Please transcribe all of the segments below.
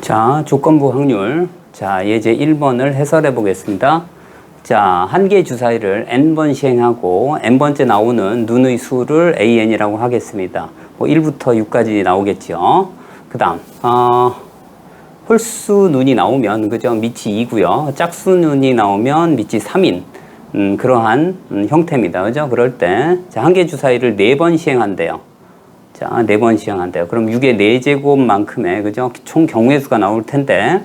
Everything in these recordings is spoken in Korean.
자, 조건부 확률. 자, 예제 1번을 해설해 보겠습니다. 자, 한 개의 주사위를 n번 시행하고 n번째 나오는 눈의 수를 an이라고 하겠습니다. 뭐 1부터 6까지 나오겠죠. 그 다음, 홀수 눈이 나오면, 그죠? 밑이 2고요. 짝수 눈이 나오면 밑이 3인, 그러한 형태입니다. 그죠? 그럴 때, 자, 한 개의 주사위를 4번 시행한대요. 자, 4번 시행한대요. 그럼 6의 4제곱만큼의, 그죠? 총 경우의 수가 나올 텐데,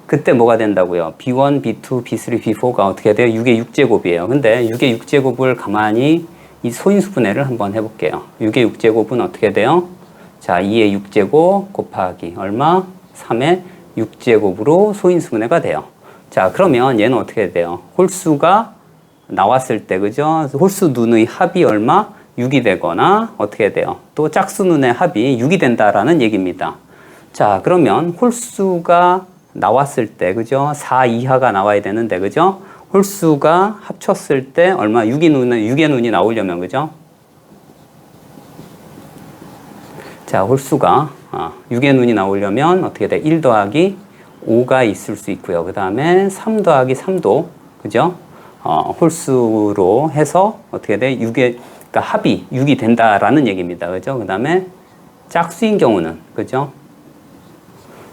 그때 뭐가 된다고요? B1, B2, B3, B4가 어떻게 돼요? 6의 6제곱이에요. 근데 6의 6제곱을 가만히 이 소인수분해를 한번 해볼게요. 6의 6제곱은 어떻게 돼요? 자, 2의 6제곱 곱하기 얼마? 3의 6제곱으로 소인수분해가 돼요. 자, 그러면 얘는 어떻게 돼요? 홀수가 나왔을 때, 그죠? 홀수 눈의 합이 얼마? 6이 되거나 어떻게 돼요? 또 짝수 눈의 합이 6이 된다라는 얘기입니다. 자, 그러면 홀수가 나왔을 때, 그죠? 4 이하가 나와야 되는데, 그죠? 홀수가 합쳤을 때 얼마? 6의 눈이 나오려면, 그죠? 자, 홀수가 6의 눈이 나오려면 어떻게 돼? 1 더하기 5가 있을 수 있고요. 그 다음에 3 더하기 3도, 그죠? 홀수로 해서 어떻게 돼? 그러니까 합이 6이 된다라는 얘기입니다. 그죠? 그 다음에 짝수인 경우는, 그죠?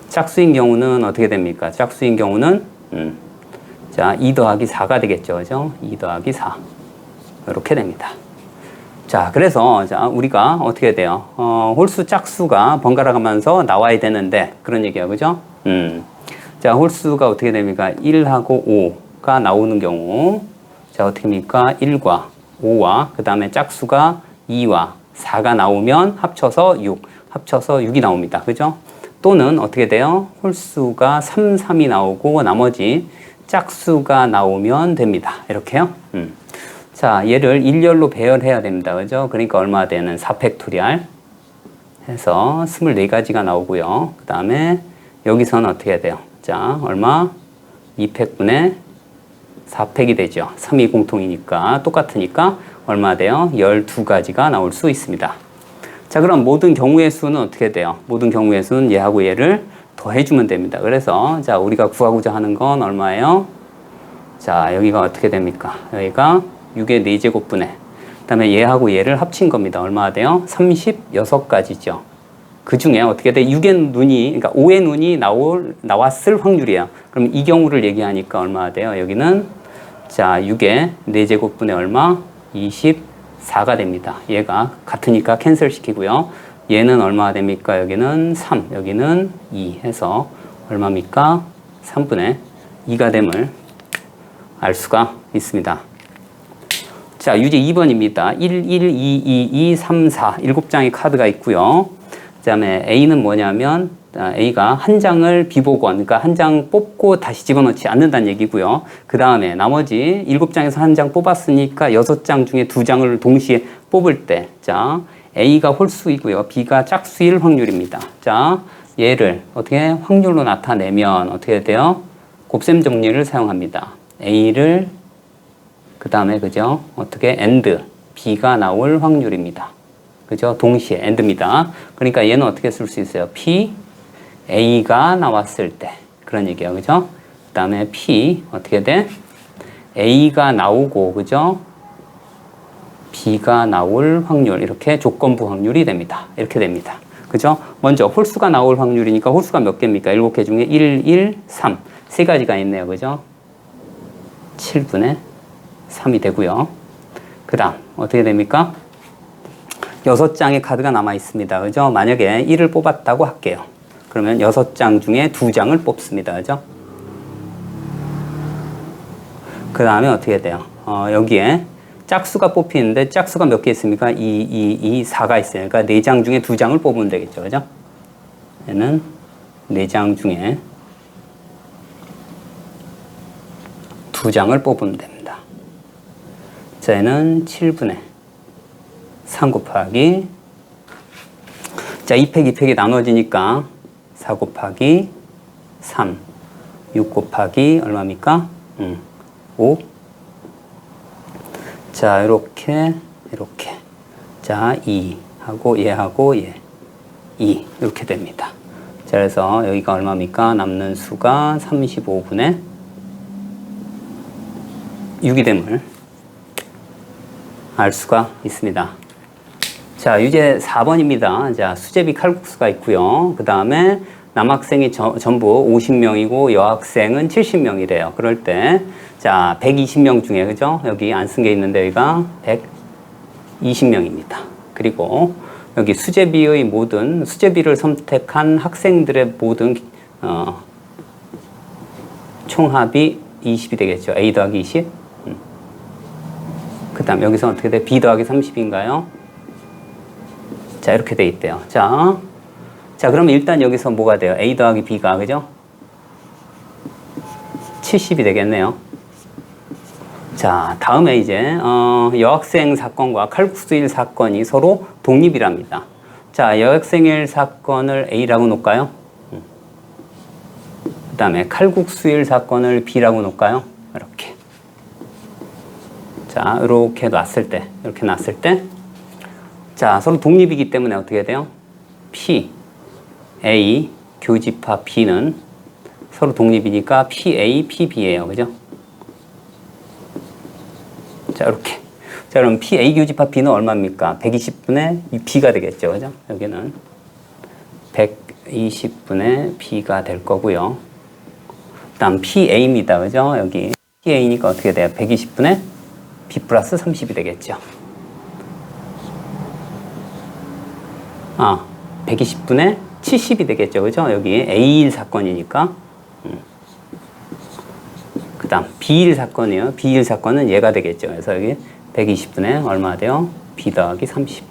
짝수인 경우는 어떻게 됩니까? 짝수인 경우는, 자, 2 더하기 4가 되겠죠. 그죠? 2 더하기 4. 이렇게 됩니다. 자, 그래서, 자, 우리가 어떻게 돼요? 홀수 짝수가 번갈아 가면서 나와야 되는데, 그런 얘기야. 그죠? 자, 홀수가 어떻게 됩니까? 1하고 5가 나오는 경우, 자, 어떻게 됩니까? 1과 5와, 그 다음에 짝수가 2와 4가 나오면 합쳐서 6이 나옵니다. 그죠? 또는 어떻게 돼요? 홀수가 3, 3이 나오고 나머지 짝수가 나오면 됩니다. 이렇게요. 자, 얘를 일렬로 배열해야 됩니다. 그죠? 그러니까 얼마 되는 4팩토리알 해서 24가지가 나오고요. 그 다음에 여기서는 어떻게 돼요? 자, 얼마? 2팩분의 4팩이 되죠. 3이 공통이니까 똑같으니까 얼마 돼요? 12가지가 나올 수 있습니다. 자, 그럼 모든 경우의 수는 어떻게 돼요? 모든 경우의 수는 얘하고 얘를 더해주면 됩니다. 그래서 자, 우리가 구하고자 하는 건 얼마예요? 자, 여기가 어떻게 됩니까? 여기가 6의 4제곱분의 그 다음에 얘하고 얘를 합친 겁니다. 얼마가 돼요? 36가지죠. 그 중에 어떻게 돼? 6의 눈이, 그러니까 5의 눈이 나왔을 확률이에요. 그럼 이 경우를 얘기하니까 얼마가 돼요? 여기는 자, 6의 4제곱분의 얼마? 24가 됩니다. 얘가 같으니까 캔슬 시키고요. 얘는 얼마가 됩니까? 여기는 3, 여기는 2 해서 얼마입니까? 3분의 2가 됨을 알 수가 있습니다. 자, 유제 2번입니다. 1, 1, 2, 2, 2, 3, 4 7장의 카드가 있고요. 그 다음에 A는 뭐냐면 A가 한 장을 비보권, 그러니까 한 장 뽑고 다시 집어넣지 않는다는 얘기고요. 그 다음에 나머지 7장에서 한 장 뽑았으니까 6장 중에 2장을 동시에 뽑을 때, 자, A가 홀수이고요. B가 짝수일 확률입니다. 자, 얘를 어떻게 확률로 나타내면 어떻게 돼요? 곱셈 정리를 사용합니다. A를 그 다음에 그죠? 어떻게 and B가 나올 확률입니다. 그죠? 동시에 and입니다. 그러니까 얘는 어떻게 쓸 수 있어요? P A가 나왔을 때 그런 얘기예요. 그죠? 그 다음에 P 어떻게 돼? A가 나오고 그죠? B가 나올 확률 이렇게 조건부 확률이 됩니다. 이렇게 됩니다. 그죠? 먼저 홀수가 나올 확률이니까 홀수가 몇 개입니까? 7개 중에 1, 1, 3 세 가지가 있네요. 그죠? 7분의 3이 되고요. 그 다음 어떻게 됩니까? 6장의 카드가 남아 있습니다. 그죠? 만약에 1을 뽑았다고 할게요. 그러면 6장 중에 2장을 뽑습니다. 그죠? 그 다음에 어떻게 돼요? 여기에 짝수가 뽑히는데 짝수가 몇 개 있습니까? 2, 4가 있어요. 그러니까 4장 중에 2장을 뽑으면 되겠죠. 그죠? 얘는 4장 중에 2장을 뽑으면 됩니다. 자, 얘는 7분의 3 곱하기 자, 2팩 2팩이 나눠지니까 4 곱하기 3 6 곱하기 얼마입니까? 5 자, 이렇게 자, 2 하고 얘하고 얘 2 이렇게 됩니다. 자, 그래서 여기가 얼마입니까? 남는 수가 35분의 6이 됨을 알 수가 있습니다. 자, 유제 4번입니다. 자, 수제비 칼국수가 있고요. 그 다음에 남학생이 전부 50명이고 여학생은 70명이래요. 그럴 때, 자, 120명 중에, 그죠? 여기 안 쓴 게 있는데, 여기가 120명입니다. 그리고 여기 수제비의 모든, 수제비를 선택한 학생들의 모든, 총합이 20이 되겠죠. A 더하기 20. 그 다음 여기서 어떻게 돼? B 더하기 30인가요? 자, 이렇게 돼 있대요. 자, 그러면 일단 여기서 뭐가 돼요? A 더하기 B가, 그죠? 70이 되겠네요. 자, 다음에 이제, 여학생 사건과 칼국수일 사건이 서로 독립이랍니다. 자, 여학생일 사건을 A라고 놓을까요? 그 다음에 칼국수일 사건을 B라고 놓을까요? 이렇게. 자, 이렇게 놨을 때, 자, 서로 독립이기 때문에 어떻게 돼요? P, A, 교집합 B는 서로 독립이니까 PA, PB예요. 그죠? 자, 이렇게. 자, 그럼 PA 교집합 B는 얼마입니까? 120분의 B가 되겠죠. 그죠? 여기는 120분의 B가 될 거고요. 그 다음 PA입니다. 그죠? 여기 PA니까 어떻게 돼요? 120분의 B 플러스 30이 되겠죠. 120분의 70이 되겠죠. 그죠? 여기 A일 사건이니까. 그 다음 B일 사건이에요. B일 사건은 얘가 되겠죠. 그래서 여기 120분의 얼마 돼요? B 더하기 30.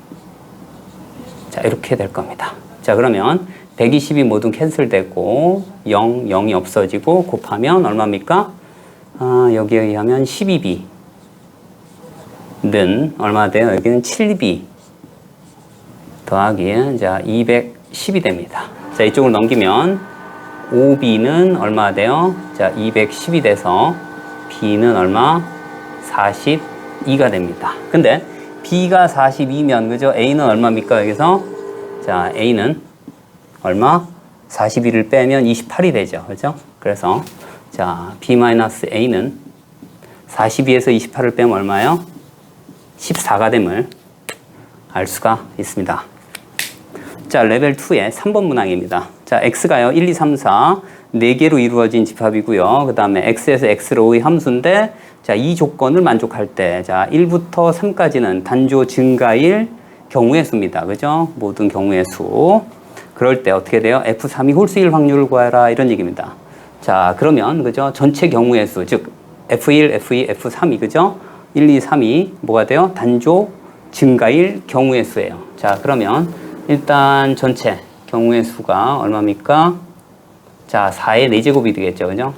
자, 이렇게 될 겁니다. 자, 그러면 120이 모두 캔슬되고 0, 0이 없어지고 곱하면 얼마입니까? 여기에 의하면 12B 는 얼마 돼요? 여기는 7B 더하기 자 210이 됩니다. 자, 이쪽을 넘기면 5B는 얼마 돼요? 자, 210이 돼서 B는 얼마? 42가 됩니다. 근데 B가 42면 그죠? A는 얼마입니까? 여기서 자, A는 얼마? 42를 빼면 28이 되죠. 그죠? 그래서 자, B-A는 42에서 28을 빼면 얼마예요? 14가 됨을 알 수가 있습니다. 자, 레벨 2의 3번 문항입니다. 자, x가요, 1, 2, 3, 4, 4개로 이루어진 집합이고요. 그 다음에 x에서 x로의 함수인데, 자, 이 조건을 만족할 때, 자, 1부터 3까지는 단조 증가일 경우의 수입니다. 그죠? 모든 경우의 수. 그럴 때 어떻게 돼요? F3이 홀수일 확률을 구하라. 이런 얘기입니다. 자, 그러면, 그죠? 전체 경우의 수, 즉, F1, F2, F3이, 그죠? 1, 2, 3이 뭐가 돼요? 단조 증가일 경우의 수예요. 자, 그러면 일단 전체 경우의 수가 얼마입니까? 자, 4의 4제곱이 되겠죠. 그죠?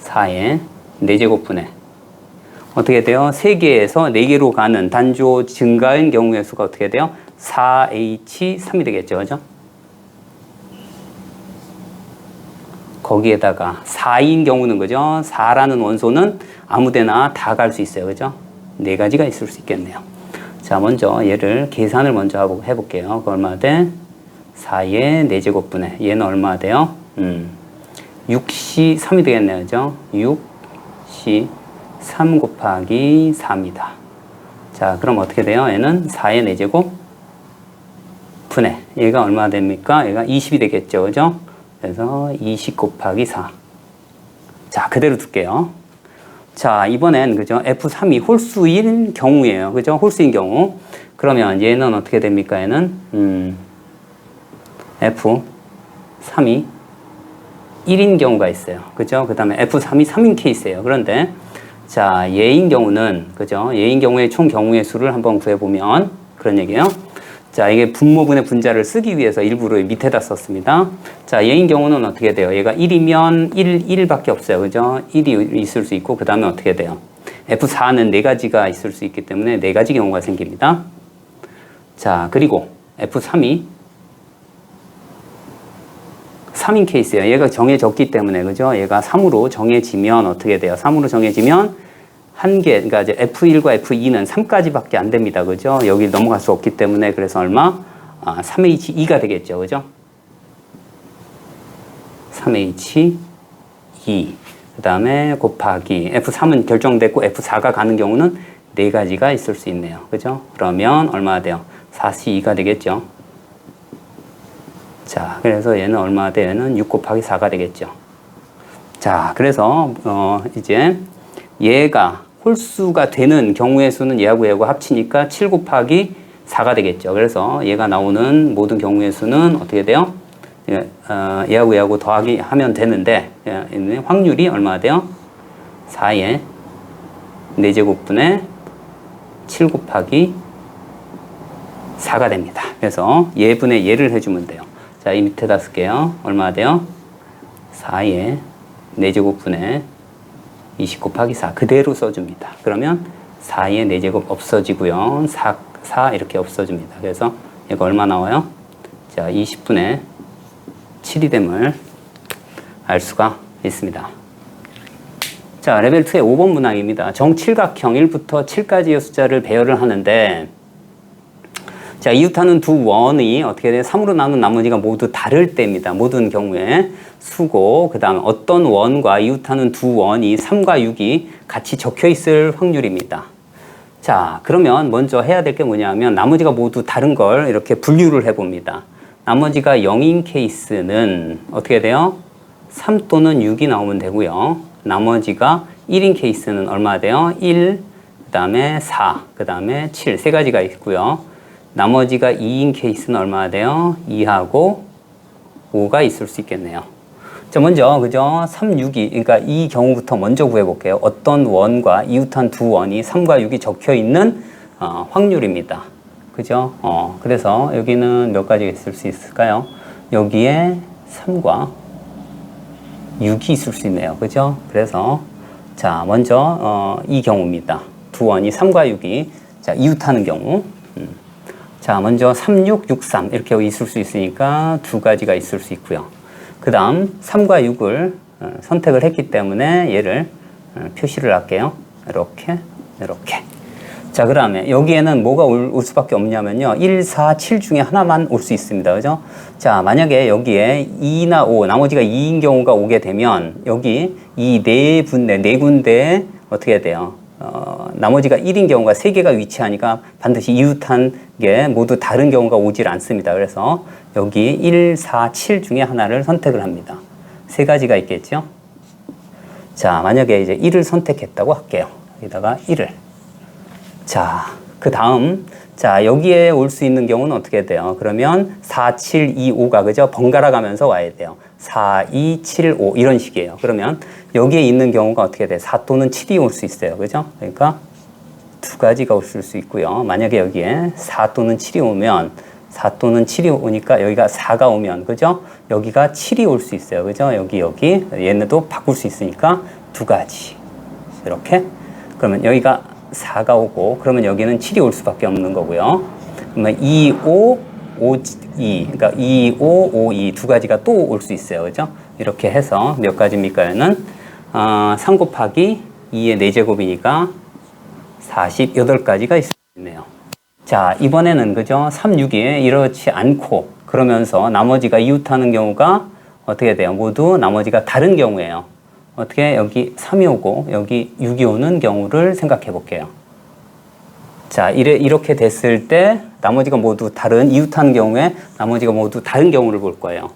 4의 4제곱분의 어떻게 돼요? 3개에서 4개로 가는 단조 증가인 경우의 수가 어떻게 돼요? 4H3이 되겠죠. 그죠? 거기에다가 4인 경우는 그죠? 4라는 원소는 아무데나 다 갈 수 있어요. 그죠? 4가지가 있을 수 있겠네요. 자, 먼저 얘를 계산을 먼저 해볼게요. 그 얼마 돼? 4의 4제곱분의 얘는 얼마 돼요? 6C3이 되겠네요. 그죠? 6C3 곱하기 4입니다. 자, 그럼 어떻게 돼요? 얘는 4의 4제곱 분의 얘가 얼마 됩니까? 얘가 20이 되겠죠. 그죠? 그래서 20 곱하기 4. 자, 그대로 둘게요. 자, 이번엔, 그죠? F3이 홀수인 경우예요. 그죠? 홀수인 경우. 그러면 얘는 어떻게 됩니까? 얘는, F3이 1인 경우가 있어요. 그죠? 그 다음에 F3이 3인 케이스예요. 그런데, 자, 얘인 경우는, 그죠? 얘인 경우의 총 경우의 수를 한번 구해보면, 그런 얘기예요. 자, 이게 분모분의 분자를 쓰기 위해서 일부러 밑에다 썼습니다. 자, 얘인 경우는 어떻게 돼요? 얘가 1이면 1밖에 없어요. 그죠? 1이 있을 수 있고, 그 다음에 어떻게 돼요? F4는 4가지가 있을 수 있기 때문에 4가지 경우가 생깁니다. 자, 그리고 F3이 3인 케이스예요. 얘가 정해졌기 때문에, 그죠? 얘가 3으로 정해지면 어떻게 돼요? 3으로 정해지면 한 개, 그러니까 이제 F1과 F2는 3까지밖에 안 됩니다. 그죠? 여기 넘어갈 수 없기 때문에 그래서 얼마? 3H2가 되겠죠. 그죠? 3H2 그 다음에 곱하기 F3은 결정됐고 F4가 가는 경우는 4가지가 있을 수 있네요. 그죠? 그러면 얼마가 돼요? 4C2가 되겠죠. 자, 그래서 얘는 얼마가 돼요? 얘는 6 곱하기 4가 되겠죠. 자, 그래서 이제 얘가 홀수가 되는 경우의 수는 얘하고 얘하고 합치니까 7 곱하기 4가 되겠죠. 그래서 얘가 나오는 모든 경우의 수는 어떻게 돼요? 얘하고 얘하고 더하기 하면 되는데 확률이 얼마가 돼요? 4의 4제곱분의 7 곱하기 4가 됩니다. 그래서 얘분의 얘를 해주면 돼요. 자, 이 밑에다 쓸게요. 얼마가 돼요? 4의 4제곱분의 20 곱하기 4 그대로 써줍니다. 그러면 4의 4제곱 없어지고요. 4 이렇게 없어집니다. 그래서 얘가 얼마 나와요? 자, 20분의 7이 됨을 알 수가 있습니다. 자, 레벨 2의 5번 문항입니다. 정칠각형 1부터 7까지의 숫자를 배열을 하는데 자, 이웃하는 두 원이 어떻게 돼요? 3으로 나눈 나머지가 모두 다를 때입니다. 모든 경우에 수고, 그 다음 어떤 원과 이웃하는 두 원이 3과 6이 같이 적혀 있을 확률입니다. 자, 그러면 먼저 해야 될 게 뭐냐면 나머지가 모두 다른 걸 이렇게 분류를 해봅니다. 나머지가 0인 케이스는 어떻게 돼요? 3 또는 6이 나오면 되고요. 나머지가 1인 케이스는 얼마 돼요? 1, 그 다음에 4, 그 다음에 7, 세 가지가 있고요. 나머지가 2인 케이스는 얼마나 돼요? 2하고 5가 있을 수 있겠네요. 자, 먼저, 그죠? 3, 6이, 그러니까 이 경우부터 먼저 구해볼게요. 어떤 원과 이웃한 두 원이 3과 6이 적혀 있는 확률입니다. 그죠? 그래서 여기는 몇 가지가 있을 수 있을까요? 여기에 3과 6이 있을 수 있네요. 그죠? 그래서, 자, 먼저, 이 경우입니다. 두 원이 3과 6이, 자, 이웃하는 경우. 자, 먼저 3, 6, 6, 3 이렇게 있을 수 있으니까 두 가지가 있을 수 있고요. 그 다음 3과 6을 선택을 했기 때문에 얘를 표시를 할게요. 이렇게 이렇게. 자, 그 다음에 여기에는 뭐가 올 수밖에 없냐면요. 1, 4, 7 중에 하나만 올 수 있습니다. 그죠? 자, 만약에 여기에 2나 5 나머지가 2인 경우가 오게 되면 여기 이 네 군데에 어떻게 돼요? 나머지가 1인 경우가 3개가 위치하니까 반드시 이웃한 게 모두 다른 경우가 오질 않습니다. 그래서 여기 1, 4, 7 중에 하나를 선택을 합니다. 세 가지가 있겠죠? 자, 만약에 이제 1을 선택했다고 할게요. 여기다가 1을. 자, 그 다음, 자, 여기에 올 수 있는 경우는 어떻게 돼요? 그러면 4, 7, 2, 5가 그죠? 번갈아 가면서 와야 돼요. 4, 2, 7, 5 이런 식이에요. 그러면 여기에 있는 경우가 어떻게 돼요? 4 또는 7이 올 수 있어요. 그죠? 그러니까 두 가지가 올 수 있고요. 만약에 여기에 4 또는 7이 오면 4 또는 7이 오니까 여기가 4가 오면 그죠? 여기가 7이 올 수 있어요. 그죠? 여기 얘네도 바꿀 수 있으니까 두 가지. 이렇게. 그러면 여기가 4가 오고 그러면 여기는 7이 올 수밖에 없는 거고요. 그러면 2, 5, 5, 2 그러니까 2, 5, 5, 2 두 가지가 또 올 수 있어요. 그죠? 이렇게 해서 몇 가지입니까? 얘는 3 곱하기 2의 4제곱이니까 48가지가 있네요. 자, 이번에는 그죠? 3, 6이 이렇지 않고 그러면서 나머지가 이웃하는 경우가 어떻게 돼요? 모두 나머지가 다른 경우예요. 어떻게 여기 3이 오고 여기 6이 오는 경우를 생각해 볼게요. 자, 이렇게 됐을 때 나머지가 모두 다른 이웃하는 경우에 나머지가 모두 다른 경우를 볼 거예요.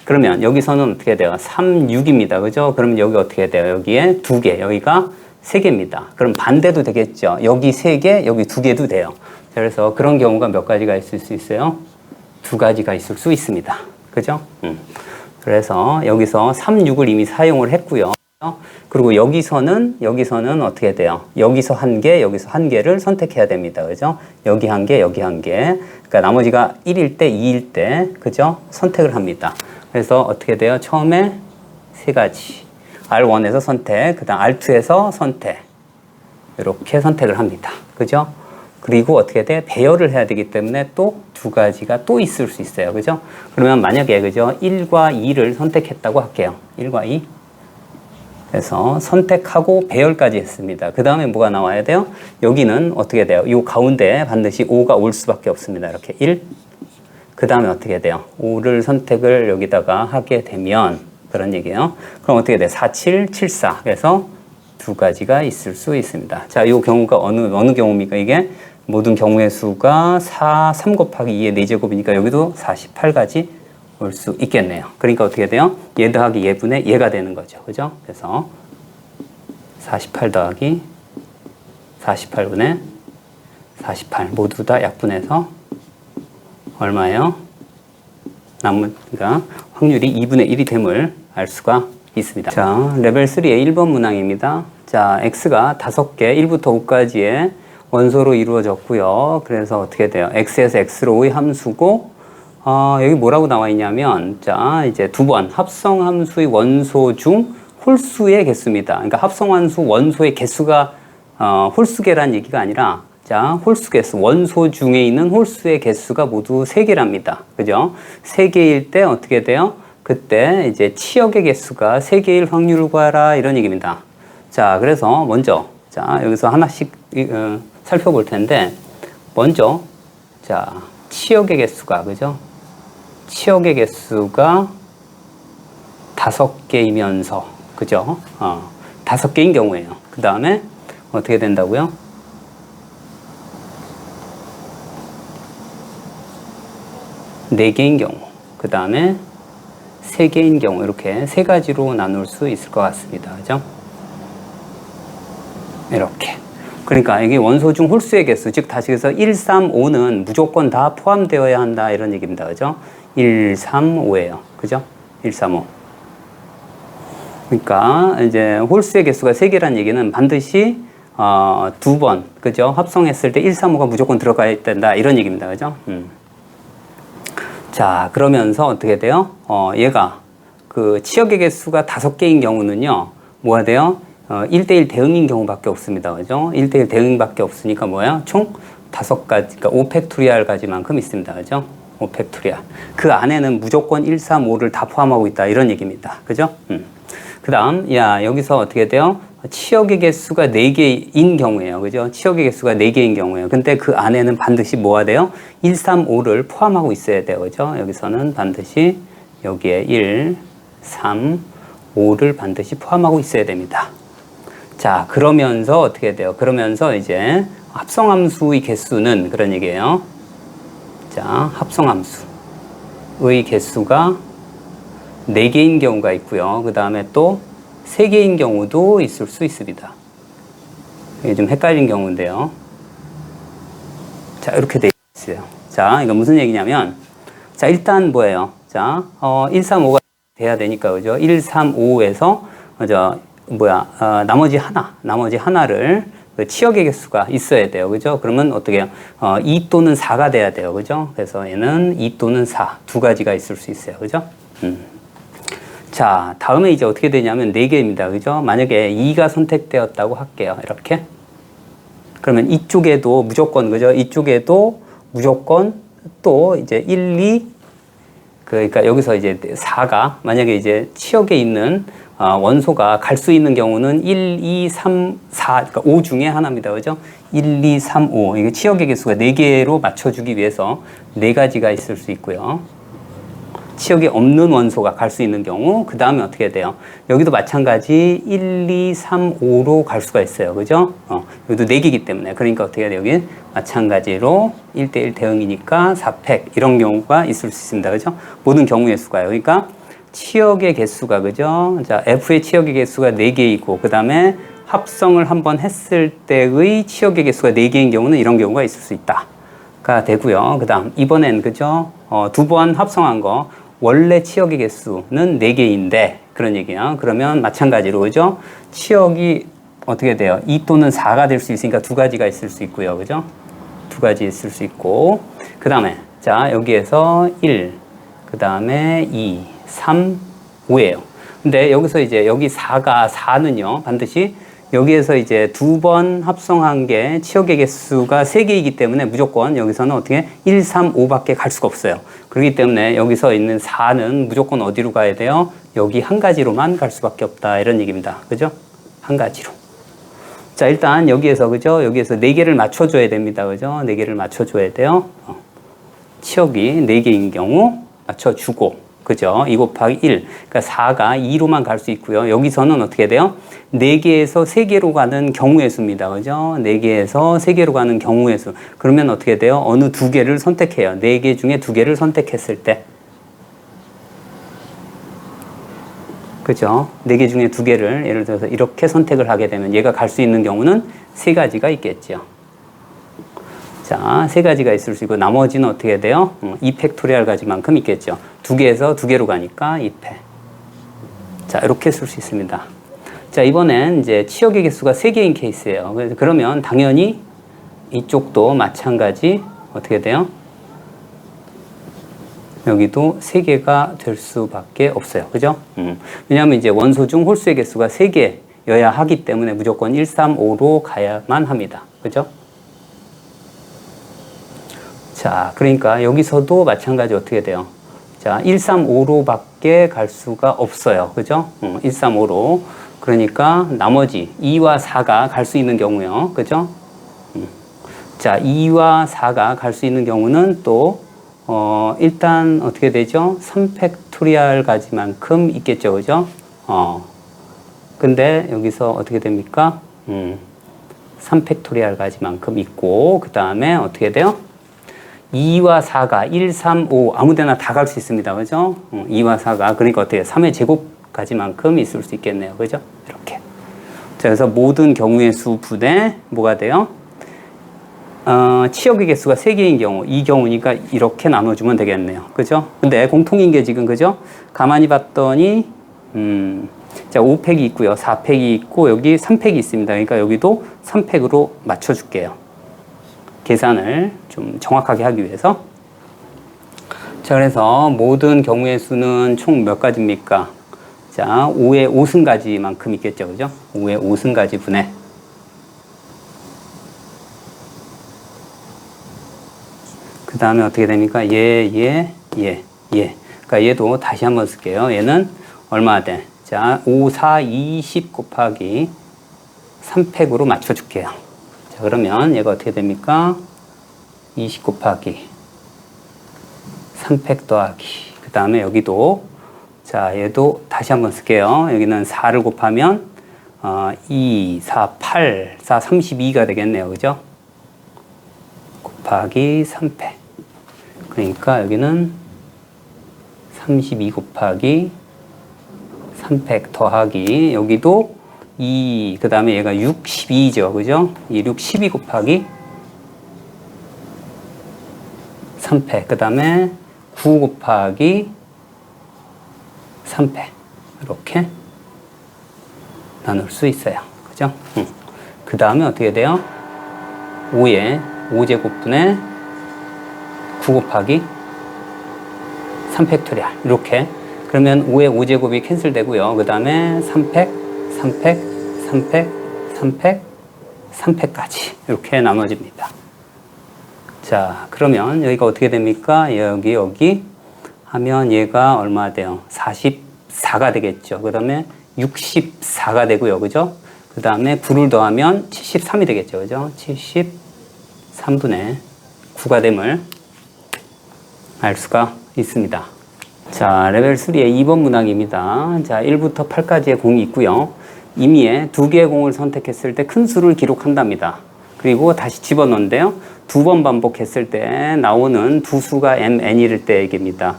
그러면 여기서는 어떻게 돼요? 3, 6입니다. 그죠? 그러면 여기 어떻게 돼요? 여기에 2개, 여기가 3개입니다. 그럼 반대도 되겠죠? 여기 3개, 여기 2개도 돼요. 그래서 그런 경우가 몇 가지가 있을 수 있어요? 2가지가 있을 수 있습니다. 그죠? 그래서 여기서 3, 6을 이미 사용을 했고요. 그리고 여기서는 어떻게 돼요? 여기서 1개, 여기서 1개를 선택해야 됩니다. 그죠? 여기 1개, 여기 1개. 그러니까 나머지가 1일 때, 2일 때, 그죠? 선택을 합니다. 그래서 어떻게 돼요? 처음에 3가지. R1에서 선택, 그 다음 R2에서 선택. 이렇게 선택을 합니다. 그죠? 그리고 어떻게 돼? 배열을 해야 되기 때문에 또 2가지가 또 있을 수 있어요. 그죠? 그러면 만약에, 그죠? 1과 2를 선택했다고 할게요. 1과 2. 그래서 선택하고 배열까지 했습니다. 그 다음에 뭐가 나와야 돼요? 여기는 어떻게 돼요? 이 가운데 반드시 5가 올 수밖에 없습니다. 이렇게 1. 그 다음에 어떻게 돼요? 5를 선택을 여기다가 하게 되면, 그 그런 얘기예요. 그럼 어떻게 돼? 4, 7, 7, 4. 그래서 두 가지가 있을 수 있습니다. 자, 이 경우가 어느 경우입니까? 이게 모든 경우의 수가 3 곱하기 2의 4제곱이니까 여기도 48가지 올 수 있겠네요. 그러니까 어떻게 돼요? 얘 더하기 얘분의 얘가 되는 거죠. 그죠? 그래서 48 더하기 48분의 48 모두 다 약분해서 얼마예요? 그러니까 확률이 2분의 1이 됨을 알 수가 있습니다. 자, 레벨 3의 1번 문항입니다. 자, x가 5개, 1부터 5까지의 원소로 이루어졌고요. 그래서 어떻게 돼요? x에서 x로의 함수고, 여기 뭐라고 나와 있냐면, 자, 이제 두 번 합성함수의 원소 중 홀수의 개수입니다. 그러니까 합성함수 원소의 개수가 홀수계란 얘기가 아니라, 자, 홀수 개수, 원소 중에 있는 홀수의 개수가 모두 3개랍니다. 그죠? 3개일 때 어떻게 돼요? 그때 이제 치역의 개수가 3개일 확률을 구하라 이런 얘기입니다. 자, 그래서 먼저, 자, 여기서 하나씩 살펴볼 텐데, 먼저, 자, 치역의 개수가, 그죠? 치역의 개수가 5개이면서, 그죠? 5개인 경우에요. 그 다음에 어떻게 된다고요? 네 개인 경우, 그 다음에 3개인 경우, 이렇게 3가지로 나눌 수 있을 것 같습니다. 그죠? 이렇게. 그러니까 이게 원소 중 홀수의 개수, 즉 다시 해서 1, 3, 5는 무조건 다 포함되어야 한다 이런 얘기입니다. 그죠? 1, 3, 5예요. 그죠? 1, 3, 5. 그러니까 이제 홀수의 개수가 3개란 얘기는 반드시 2번, 그죠? 합성했을 때 1, 3, 5가 무조건 들어가야 된다 이런 얘기입니다. 그죠? 자, 그러면서 어떻게 돼요? 얘가 그 치역의 개수가 5개인 경우는요, 뭐가 돼요? 1대1 대응인 경우밖에 없습니다. 그죠? 1대1 대응밖에 없으니까 뭐야? 총 5가지, 그러니까 5팩토리알 가지만큼 있습니다. 그죠? 5팩토리알. 그 안에는 무조건 1, 3, 5를 다 포함하고 있다. 이런 얘기입니다. 그죠? 그 다음, 여기서 어떻게 돼요? 치역의 개수가 4개인 경우에요. 그죠? 치역의 개수가 4개인 경우에요. 근데 그 안에는 반드시 뭐가 돼요? 1, 3, 5를 포함하고 있어야 돼요. 그죠? 여기서는 반드시 여기에 1, 3, 5를 반드시 포함하고 있어야 됩니다. 자, 그러면서 어떻게 돼요? 그러면서 이제 합성함수의 개수는 그런 얘기예요. 자, 합성함수의 개수가 4개인 경우가 있고요. 그 다음에 또 3개인 경우도 있을 수 있습니다. 이게 좀 헷갈린 경우인데요. 자, 이렇게 되어 있어요. 자, 이거 무슨 얘기냐면, 자, 일단 뭐예요? 자, 1, 3, 5가 돼야 되니까, 그죠? 1, 3, 5에서, 나머지 하나를 그 치역의 개수가 있어야 돼요. 그죠? 그러면 어떻게 해요? 2 또는 4가 돼야 돼요. 그죠? 그래서 얘는 2 또는 4, 2가지가 있을 수 있어요. 그죠? 자, 다음에 이제 어떻게 되냐면 4개입니다. 그죠? 만약에 2가 선택되었다고 할게요. 이렇게. 그러면 이쪽에도 무조건, 그죠? 이쪽에도 무조건 또 이제 1, 2, 그러니까 여기서 이제 4가 만약에 이제 치역에 있는 원소가 갈 수 있는 경우는 1, 2, 3, 4, 그러니까 5 중에 하나입니다. 그죠? 1, 2, 3, 5. 이게 치역의 개수가 4개로 맞춰주기 위해서 4가지가 있을 수 있고요. 치역이 없는 원소가 갈 수 있는 경우, 그 다음에 어떻게 돼요? 여기도 마찬가지 1, 2, 3, 5로 갈 수가 있어요. 그죠? 여기도 4개이기 때문에. 그러니까 어떻게 돼요? 여기 마찬가지로 1대1 대응이니까 4팩, 이런 경우가 있을 수 있습니다. 그죠? 모든 경우의 수가요. 그러니까 치역의 개수가, 그죠? 자, F의 치역의 개수가 4개이고, 그 다음에 합성을 한번 했을 때의 치역의 개수가 4개인 경우는 이런 경우가 있을 수 있다가 되고요. 그 다음, 이번엔, 그죠? 2번 합성한 거, 원래 치역의 개수는 4개인데, 그런 얘기야. 그러면 마찬가지로, 그죠? 치역이 어떻게 돼요? 2 또는 4가 될 수 있으니까 2가지가 있을 수 있고요. 그죠? 2가지 있을 수 있고, 그 다음에, 자, 여기에서 1, 그 다음에 2, 3, 5예요. 근데 여기서 이제 여기 4는요, 반드시 여기에서 이제 2번 합성한 게 치역의 개수가 3개이기 때문에 무조건 여기서는 어떻게 1, 3, 5밖에 갈 수가 없어요. 그렇기 때문에 여기서 있는 4는 무조건 어디로 가야 돼요? 여기 한 가지로만 갈 수밖에 없다. 이런 얘기입니다. 그죠? 한 가지로. 자, 일단 여기에서, 그죠? 여기에서 4개를 맞춰줘야 됩니다. 그죠? 4개를 맞춰줘야 돼요. 치역이 4개인 경우 맞춰주고, 그죠? 2 곱하기 1. 그러니까 4가 2로만 갈 수 있고요. 여기서는 어떻게 돼요? 4개에서 3개로 가는 경우의 수입니다. 그죠? 4개에서 3개로 가는 경우의 수. 그러면 어떻게 돼요? 어느 2개를 선택해요. 4개 중에 2개를 선택했을 때. 그죠? 4개 중에 2개를 예를 들어서 이렇게 선택을 하게 되면 얘가 갈 수 있는 경우는 3가지가 있겠죠. 자, 3가지가 있을 수 있고 나머지는 어떻게 돼요? 2팩토리얼 가지만큼 있겠죠. 2개에서 2개로 가니까 2패. 자, 이렇게 쓸 수 있습니다. 자, 이번엔 이제 치역의 개수가 3개인 케이스예요. 그러면 당연히 이쪽도 마찬가지 어떻게 돼요? 여기도 3개가 될 수밖에 없어요. 그죠? 왜냐하면 이제 원소 중 홀수의 개수가 3개여야 하기 때문에 무조건 1, 3, 5로 가야만 합니다. 그죠? 자, 그러니까 여기서도 마찬가지 어떻게 돼요? 자, 1, 3, 5로 밖에 갈 수가 없어요. 그죠? 1, 3, 5로. 그러니까 나머지 2와 4가 갈 수 있는 경우요. 그죠? 자, 2와 4가 갈 수 있는 경우는 또, 일단 어떻게 되죠? 3팩토리얼 가지만큼 있겠죠. 그죠? 근데 여기서 어떻게 됩니까? 3팩토리얼 가지만큼 있고, 그 다음에 어떻게 돼요? 2와 4가 1, 3, 5 아무 데나 다 갈 수 있습니다. 그죠? 2와 4가 그러니까 어떻게 3의 제곱까지만큼 있을 수 있겠네요. 그죠? 이렇게. 자, 그래서 모든 경우의 수 분의 뭐가 돼요? 치역의 개수가 3개인 경우 이 경우니까 이렇게 나눠주면 되겠네요. 그죠? 근데 공통인 게 지금 그죠? 가만히 봤더니 자, 5팩이 있고요. 4팩이 있고 여기 3팩이 있습니다. 그러니까 여기도 3팩으로 맞춰줄게요. 계산을 좀 정확하게 하기 위해서. 자, 그래서 모든 경우의 수는 총 몇 가지입니까? 자, 5의 5승가지만큼 있겠죠. 그죠? 5의 5승가지 분의. 그 다음에 어떻게 됩니까? 얘. 그러니까 얘도 다시 한번 쓸게요. 얘는 얼마 돼? 자, 5, 4, 20 곱하기 3팩으로 맞춰줄게요. 자, 그러면 얘가 어떻게 됩니까? 20 곱하기 3팩 더하기 그 다음에 여기도 자 얘도 다시 한번 쓸게요. 여기는 4를 곱하면 2, 4, 8, 4, 32가 되겠네요. 그죠? 곱하기 3팩 그러니까 여기는 32 곱하기 3팩 더하기 여기도 2, 그 다음에 얘가 62죠. 그죠? 이 62 곱하기 3패. 그 다음에 9 곱하기 3패. 이렇게 나눌 수 있어요. 그죠? 그 다음에 어떻게 돼요? 5의 5제곱분의 9 곱하기 3팩토리얼. 이렇게. 그러면 5의 5제곱이 캔슬 되고요. 그 다음에 3팩, 3팩까지 이렇게 나눠집니다. 자, 그러면 여기가 어떻게 됩니까? 여기 하면 얘가 얼마 돼요? 44가 되겠죠. 그 다음에 64가 되고요. 그죠? 그 다음에 9를 더하면 73이 되겠죠. 그죠? 73분의 9가 됨을 알 수가 있습니다. 자, 레벨 3의 2번 문항입니다. 자, 1부터 8까지의 공이 있고요. 임의에 2개의 공을 선택했을 때 큰 수를 기록한답니다. 그리고 다시 집어넣는데요. 2번 반복했을 때 나오는 두 수가 mn일 때 얘기입니다.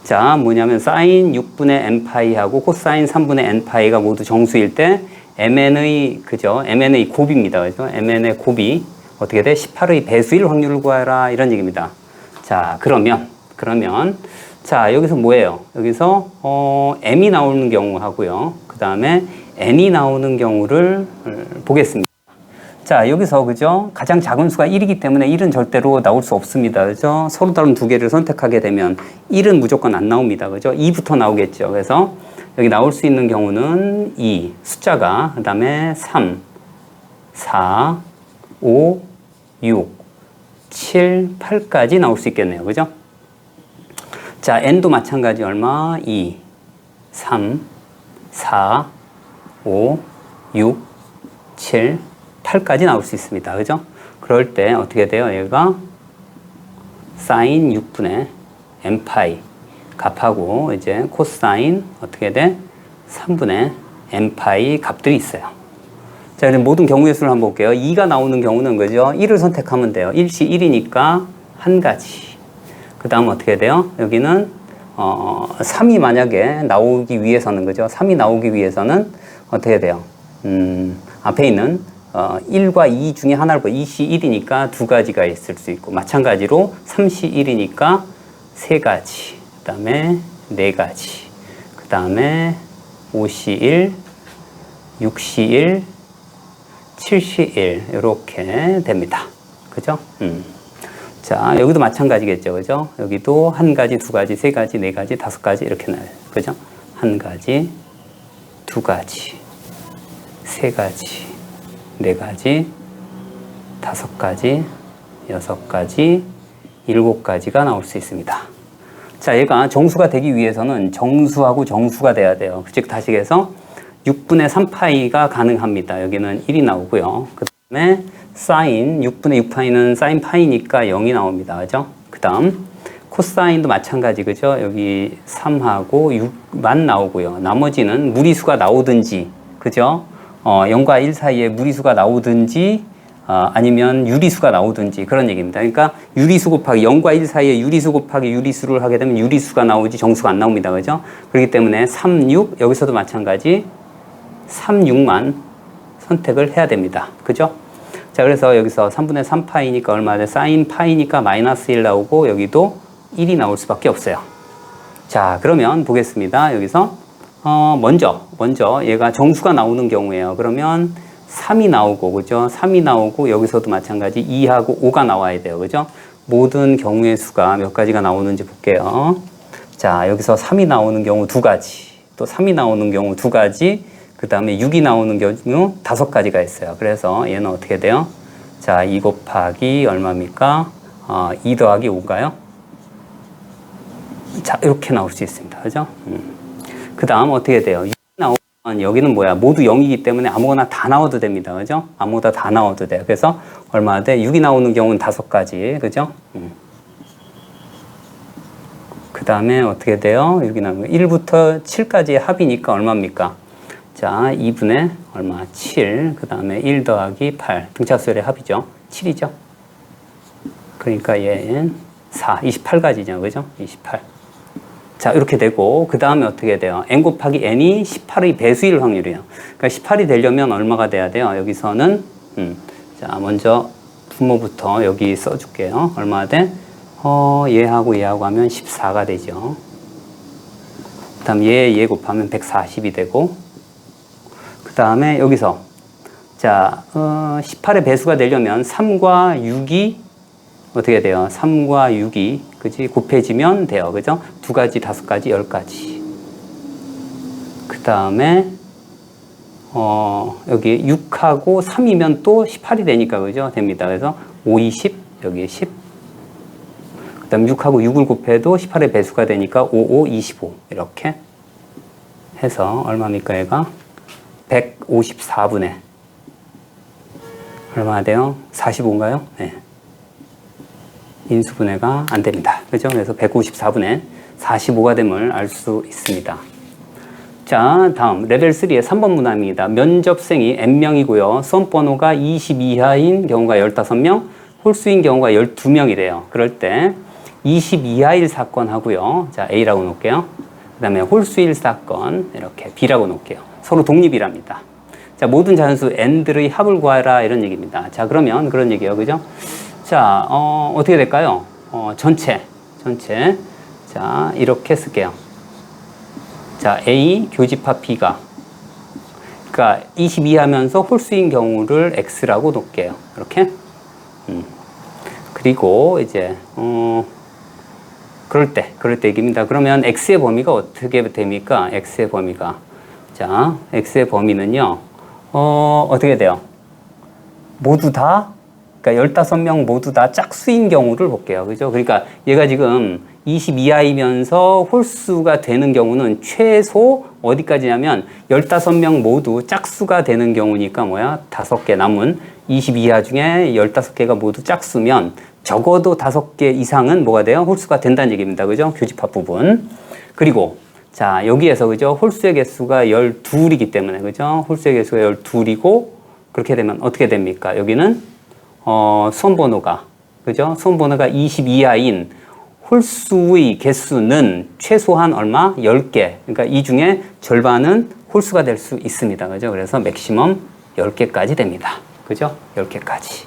자, 뭐냐면 사인 6분의 n파이하고 코사인 3분의 n파이가 모두 정수일 때 mn의 그죠? mn의 곱입니다. 그죠? mn의 곱이 어떻게 돼? 18의 배수일 확률을 구하라 이런 얘기입니다. 자, 그러면 자, 여기서 뭐예요? 여기서 m이 나오는 경우 하고요. 그 다음에 n이 나오는 경우를 보겠습니다. 자, 여기서 그죠? 가장 작은 수가 1이기 때문에 1은 절대로 나올 수 없습니다. 그죠? 서로 다른 두 개를 선택하게 되면 1은 무조건 안 나옵니다. 그죠? 2부터 나오겠죠. 그래서 여기 나올 수 있는 경우는 2, 숫자가, 그 다음에 3, 4, 5, 6, 7, 8까지 나올 수 있겠네요. 그죠? 자, n도 마찬가지 얼마? 2, 3, 4, 5, 6, 7, 8까지 나올 수 있습니다. 그죠? 그럴 때 어떻게 돼요? 얘가 사인 6분의 n파이가 값하고 이제 코사인 어떻게 돼? 3분의 n파이 값들이 있어요. 자, 그럼 모든 경우의 수를 한번 볼게요. 2가 나오는 경우는 그죠? 1을 선택하면 돼요. 1시 1이니까 한 가지. 그 다음 어떻게 돼요? 여기는 3이 만약에 나오기 위해서는 그죠? 3이 나오기 위해서는 어떻게 돼요? 앞에 있는 1과 2 중에 하나를 2시 1이니까 두 가지가 있을 수 있고 마찬가지로 3시 1이니까 세 가지. 그 다음에 네 가지. 그 다음에 5시 1, 6시 1, 7시 1 이렇게 됩니다. 그죠? 자, 여기도 마찬가지겠죠. 그죠? 여기도 한 가지, 두 가지, 세 가지, 네 가지, 다섯 가지 이렇게 나와요. 그죠? 한 가지, 두 가지, 세 가지, 네 가지, 다섯 가지, 여섯 가지, 일곱 가지가 나올 수 있습니다. 자, 얘가 정수가 되기 위해서는 정수하고 정수가 돼야 돼요. 즉, 다시 해서 6분의 3파이가 가능합니다. 여기는 1이 나오고요. 그 다음에 사인, 6분의 6파이는 사인 파이니까 0이 나옵니다. 그죠? 그 다음, 코사인도 마찬가지, 그죠? 여기 3하고 6만 나오고요. 나머지는 무리수가 나오든지, 그죠? 0과 1 사이에 무리수가 나오든지, 아니면 유리수가 나오든지 그런 얘기입니다. 그러니까 유리수 곱하기 0과 1 사이에 유리수 곱하기 유리수를 하게 되면 유리수가 나오지 정수가 안 나옵니다. 그죠? 그렇기 때문에 3, 6, 여기서도 마찬가지 3, 6만 선택을 해야 됩니다. 그죠? 자, 그래서 여기서 3분의 3파이니까 얼마 돼? 사인 파이니까 마이너스 1 나오고 여기도 1이 나올 수밖에 없어요. 자, 그러면 보겠습니다. 여기서 먼저 얘가 정수가 나오는 경우에요. 그러면 3이 나오고, 그죠? 3이 나오고, 여기서도 마찬가지 2하고 5가 나와야 돼요. 그죠? 모든 경우의 수가 몇 가지가 나오는지 볼게요. 자, 여기서 3이 나오는 경우 두 가지, 또 3이 나오는 경우 두 가지, 그 다음에 6이 나오는 경우 다섯 가지가 있어요. 그래서 얘는 어떻게 돼요? 자, 2 곱하기 얼마입니까? 2 더하기 5인가요? 자, 이렇게 나올 수 있습니다. 그죠? 그 다음 어떻게 돼요? 6이 나오면 여기는 뭐야? 모두 0이기 때문에 아무거나 다 나와도 됩니다. 그죠? 아무거나 다 나와도 돼요. 그래서 얼마 돼? 6이 나오는 경우는 다섯 가지. 그죠? 그 다음에 어떻게 돼요? 6이 나오는 1부터 7까지의 합이니까 얼마입니까? 자, 2분의 얼마? 7. 그 다음에 1 더하기 8. 등차수열의 합이죠. 7이죠. 그러니까 얘는 4. 28가지죠. 그죠? 28. 자, 이렇게 되고, 그 다음에 어떻게 돼요? n 곱하기 n이 18의 배수일 확률이에요. 그러니까 18이 되려면 얼마가 돼야 돼요? 여기서는, 자, 먼저 분모부터 여기 써줄게요. 얼마 돼? 얘하고 하면 14가 되죠. 그 다음 얘 곱하면 140이 되고, 그 다음에 여기서, 자, 18의 배수가 되려면 3과 6이 어떻게 돼요? 3과 6이, 그지? 곱해지면 돼요. 그죠? 두 가지, 다섯 가지, 10가지. 그 다음에, 여기 6하고 3이면 또 18이 되니까, 그죠? 됩니다. 그래서 5, 20, 여기 10. 그 다음 6하고 6을 곱해도 18의 배수가 되니까 5, 5, 25. 이렇게 해서 얼마입니까, 얘가? 154분의 얼마나 돼요? 45인가요? 네. 인수분해가 안 됩니다. 그죠? 그래서 154분의 45가 됨을 알 수 있습니다. 자, 다음 레벨 3의 3번 문항입니다. 면접생이 n명이고요. 수험번호가 20 이하인 경우가 15명, 홀수인 경우가 12명이래요. 그럴 때 20 이하일 사건 하고요. 자, A라고 놓을게요. 그 다음에 홀수일 사건 이렇게 B라고 놓을게요. 서로 독립이랍니다. 자, 모든 자연수 n들의 합을 구하라 이런 얘기입니다. 자, 그러면 그런 얘기예요. 그죠? 자, 어떻게 될까요? 전체. 자, 이렇게 쓸게요. 자, A 교집합 B가 그러니까 22 하면서 홀수인 경우를 X라고 놓을게요. 이렇게. 그리고 이제 그럴 때 얘기입니다. 그러면 X의 범위가 어떻게 됩니까? X의 범위가. 자, X의 범위는요. 어떻게 돼요? 모두 다 그러니까 15명 모두 다 짝수인 경우를 볼게요. 그죠? 그러니까 얘가 지금 20 이하이면서 홀수가 되는 경우는 최소 어디까지냐면 15명 모두 짝수가 되는 경우니까 뭐야? 5개 남은 20 이하 중에 15개가 모두 짝수면 적어도 5개 이상은 뭐가 돼요? 홀수가 된다는 얘기입니다. 그죠? 교집합 부분. 그리고 자, 여기에서 그죠? 홀수의 개수가 12이기 때문에 그죠? 홀수의 개수가 12이고 그렇게 되면 어떻게 됩니까? 여기는 수험번호가 그죠? 수험번호가 22하인 홀수의 개수는 최소한 얼마? 10개. 그러니까 이 중에 절반은 홀수가 될 수 있습니다. 그죠? 그래서 맥시멈 10개까지 됩니다. 그죠? 10개까지.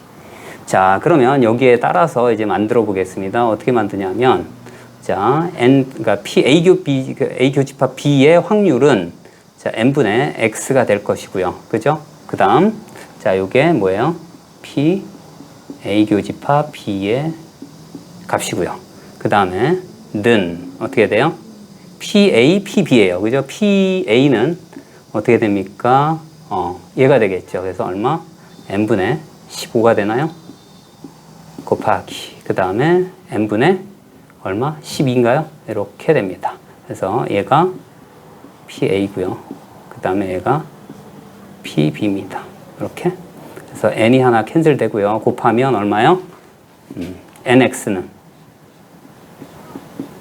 자, 그러면 여기에 따라서 이제 만들어 보겠습니다. 어떻게 만드냐면 자, 그러니까 A 교집합 B의 확률은 자, n분의 x가 될 것이고요. 그죠? 그 다음, 자, 요게 뭐예요? A 교집합 B의 값이고요. 그 다음에 는 어떻게 돼요? PB예요. 그죠? PA는 어떻게 됩니까? 얘가 되겠죠. 그래서 얼마? n분의 15가 되나요? 곱하기. 그 다음에 n분의 얼마? 12인가요? 이렇게 됩니다. 그래서 얘가 PA고요. 그 다음에 얘가 PB입니다. 이렇게. 그래서 n이 하나 캔슬 되고요. 곱하면 얼마요? nx는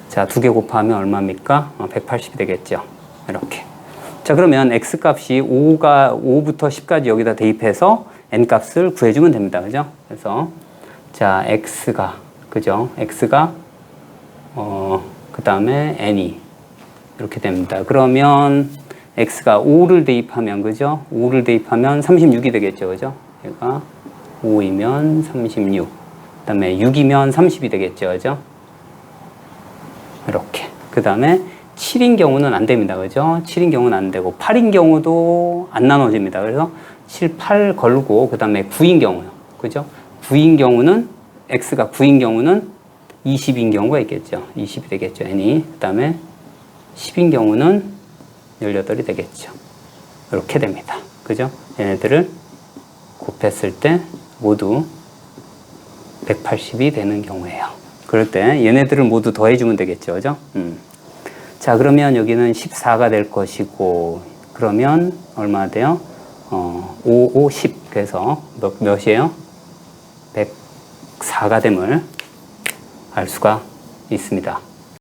자, 2개 곱하면 얼마입니까? 180이 되겠죠. 이렇게. 자, 그러면 x 값이 5부터 10까지 여기다 대입해서 n 값을 구해주면 됩니다. 그죠? 그래서 자, x가 그죠? x가 그 다음에 n이 이렇게 됩니다. 그러면 x가 5를 대입하면 그죠? 5를 대입하면 36이 되겠죠. 그죠? 얘가 5이면 36. 그 다음에 6이면 30이 되겠죠. 그죠? 이렇게. 그 다음에 7인 경우는 안 됩니다. 그죠? 7인 경우는 안 되고 8인 경우도 안 나눠집니다. 그래서 7, 8 걸고 그 다음에 9인 경우요. 그죠? 9인 경우는 x가 9인 경우는 20인 경우가 있겠죠. 20이 되겠죠. n이. 그 다음에 10인 경우는 18이 되겠죠. 이렇게 됩니다. 그죠? 얘네들을 곱했을 때 모두 180이 되는 경우예요. 그럴 때 얘네들을 모두 더해주면 되겠죠. 그죠? 자, 그러면 여기는 14가 될 것이고, 그러면 얼마 돼요? 5, 5, 10. 그래서 몇이에요? 104가 됨을 알 수가 있습니다.